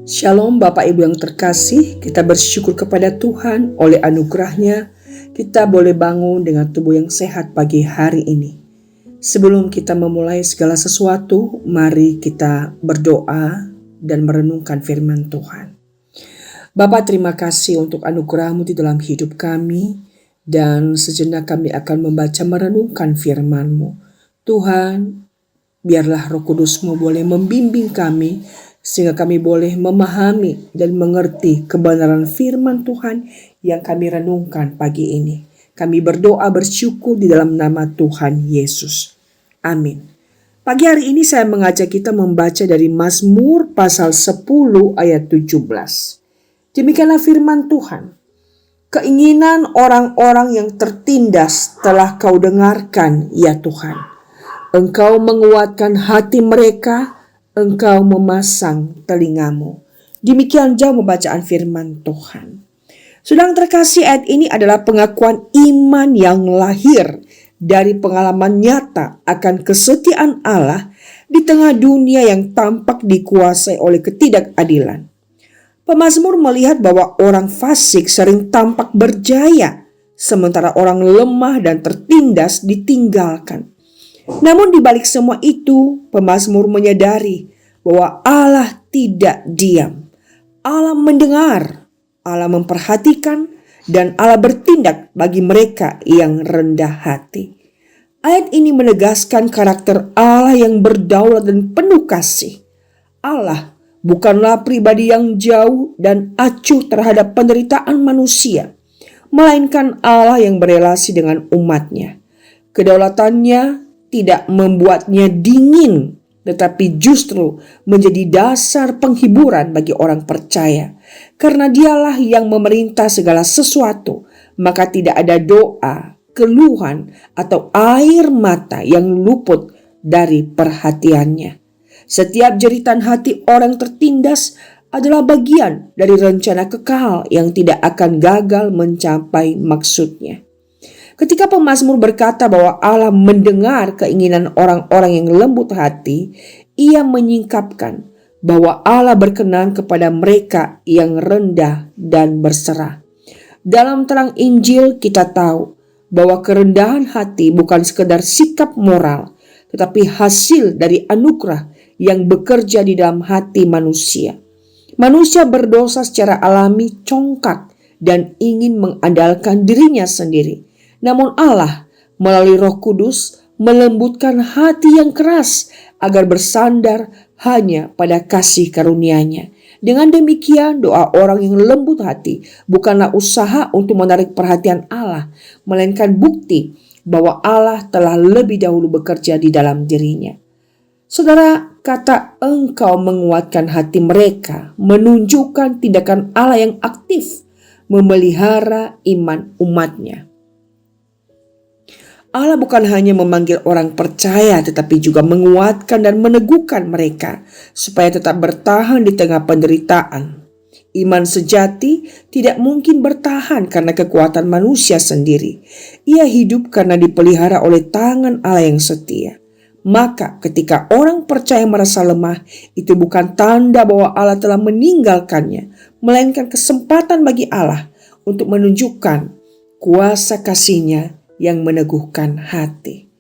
Shalom Bapak Ibu yang terkasih, kita bersyukur kepada Tuhan oleh anugerah-Nya kita boleh bangun dengan tubuh yang sehat pagi hari ini. Sebelum kita memulai segala sesuatu, mari kita berdoa dan merenungkan firman Tuhan. Bapa, terima kasih untuk anugerah-Mu di dalam hidup kami, dan sejenak kami akan membaca merenungkan firman-Mu. Tuhan, biarlah Roh Kudus-Mu boleh membimbing kami, sehingga kami boleh memahami dan mengerti kebenaran firman Tuhan yang kami renungkan pagi ini. Kami berdoa bersyukur di dalam nama Tuhan Yesus. Amin. Pagi hari ini saya mengajak kita membaca dari Mazmur pasal 10 ayat 17. Demikianlah firman Tuhan. Keinginan orang-orang yang tertindas telah Kau dengarkan, ya Tuhan. Engkau menguatkan hati mereka, Engkau memasang telingamu. Demikian jauh pembacaan firman Tuhan. Saudara terkasih, ayat ini adalah pengakuan iman yang lahir dari pengalaman nyata akan kesetiaan Allah di tengah dunia yang tampak dikuasai oleh ketidakadilan. Pemazmur melihat bahwa orang fasik sering tampak berjaya, sementara orang lemah dan tertindas ditinggalkan. Namun di balik semua itu, pemazmur menyadari bahwa Allah tidak diam. Allah mendengar, Allah memperhatikan, dan Allah bertindak bagi mereka yang rendah hati. Ayat ini menegaskan karakter Allah yang berdaulat dan penuh kasih. Allah bukanlah pribadi yang jauh dan acuh terhadap penderitaan manusia, melainkan Allah yang berelasi dengan umatnya. Kedaulatannya tidak membuatnya dingin, tetapi justru menjadi dasar penghiburan bagi orang percaya. Karena Dialah yang memerintah segala sesuatu, maka tidak ada doa, keluhan, atau air mata yang luput dari perhatiannya. Setiap jeritan hati orang tertindas adalah bagian dari rencana kekal yang tidak akan gagal mencapai maksudnya. Ketika pemazmur berkata bahwa Allah mendengar keinginan orang-orang yang lembut hati, ia menyingkapkan bahwa Allah berkenan kepada mereka yang rendah dan berserah. Dalam terang Injil kita tahu bahwa kerendahan hati bukan sekedar sikap moral, tetapi hasil dari anugerah yang bekerja di dalam hati manusia. Manusia berdosa secara alami congkak dan ingin mengandalkan dirinya sendiri. Namun Allah melalui Roh Kudus melembutkan hati yang keras agar bersandar hanya pada kasih karunia-Nya. Dengan demikian, doa orang yang lembut hati bukanlah usaha untuk menarik perhatian Allah, melainkan bukti bahwa Allah telah lebih dahulu bekerja di dalam dirinya. Saudara, kata Engkau menguatkan hati mereka menunjukkan tindakan Allah yang aktif memelihara iman umatnya. Allah bukan hanya memanggil orang percaya, tetapi juga menguatkan dan meneguhkan mereka supaya tetap bertahan di tengah penderitaan. Iman sejati tidak mungkin bertahan karena kekuatan manusia sendiri. Ia hidup karena dipelihara oleh tangan Allah yang setia. Maka ketika orang percaya merasa lemah, itu bukan tanda bahwa Allah telah meninggalkannya, melainkan kesempatan bagi Allah untuk menunjukkan kuasa kasih-Nya yang meneguhkan hati.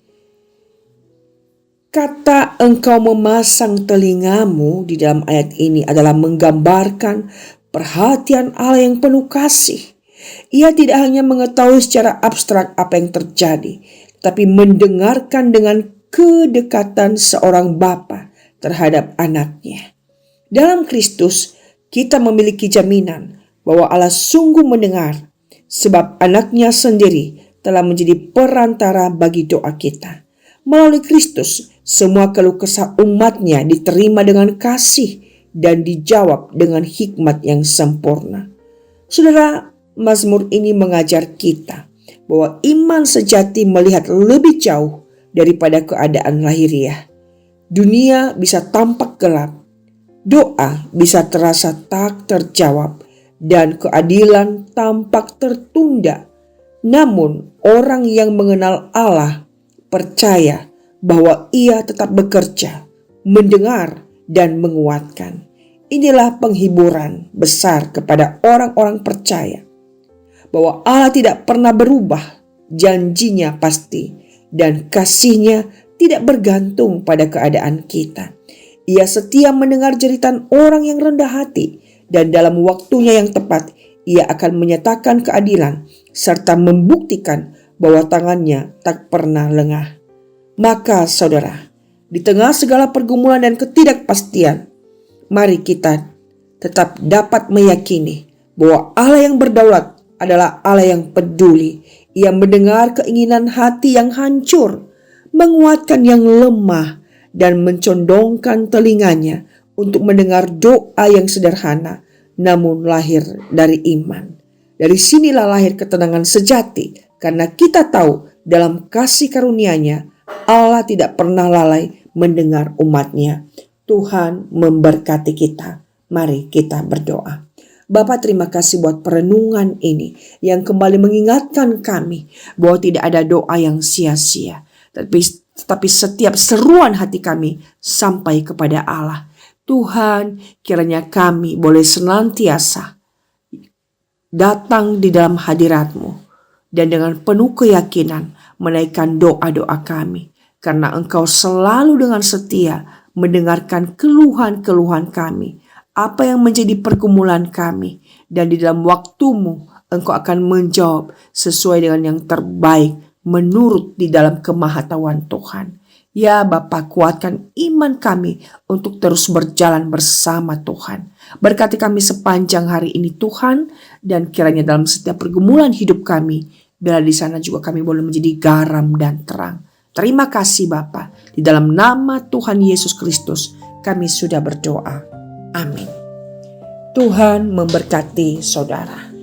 Kata Engkau memasang telingamu di dalam ayat ini adalah menggambarkan perhatian Allah yang penuh kasih. Ia tidak hanya mengetahui secara abstrak apa yang terjadi, tapi mendengarkan dengan kedekatan seorang bapa terhadap anaknya. Dalam Kristus, kita memiliki jaminan bahwa Allah sungguh mendengar, sebab anaknya sendiri telah menjadi perantara bagi doa kita. Melalui Kristus, semua keluh kesah umatnya diterima dengan kasih dan dijawab dengan hikmat yang sempurna. Saudara, Mazmur ini mengajar kita bahwa iman sejati melihat lebih jauh daripada keadaan lahiriah. Dunia bisa tampak gelap, doa bisa terasa tak terjawab, dan keadilan tampak tertunda. Namun orang yang mengenal Allah percaya bahwa Ia tetap bekerja, mendengar, dan menguatkan. inilah penghiburan besar kepada orang-orang percaya bahwa Allah tidak pernah berubah, janjinya pasti, dan kasihnya tidak bergantung pada keadaan kita. Ia setia mendengar jeritan orang yang rendah hati, dan dalam waktunya yang tepat, ia akan menyatakan keadilan serta membuktikan bahwa tangannya tak pernah lengah. Maka saudara, di tengah segala pergumulan dan ketidakpastian, mari kita tetap dapat meyakini bahwa Allah yang berdaulat adalah Allah yang peduli. Ia mendengar keinginan hati yang hancur, menguatkan yang lemah, dan mencondongkan telinganya untuk mendengar doa yang sederhana namun lahir dari iman. Dari sinilah lahir ketenangan sejati, karena kita tahu dalam kasih karunia-Nya Allah tidak pernah lalai mendengar umat-Nya. Tuhan memberkati kita. Mari kita berdoa. Bapa, terima kasih buat perenungan ini yang kembali mengingatkan kami bahwa tidak ada doa yang sia-sia. Tetapi setiap seruan hati kami sampai kepada Allah. Tuhan, kiranya kami boleh senantiasa datang di dalam hadirat-Mu dan dengan penuh keyakinan menaikkan doa-doa kami. Karena Engkau selalu dengan setia mendengarkan keluhan-keluhan kami, apa yang menjadi pergumulan kami, dan di dalam waktu-Mu Engkau akan menjawab sesuai dengan yang terbaik menurut di dalam kemahatauan Tuhan. Ya Bapa, kuatkan iman kami untuk terus berjalan bersama Tuhan. Berkati kami sepanjang hari ini Tuhan, dan kiranya dalam setiap pergumulan hidup kami, bila di sana juga kami boleh menjadi garam dan terang. Terima kasih Bapa, di dalam nama Tuhan Yesus Kristus kami sudah berdoa. Amin. Tuhan memberkati saudara.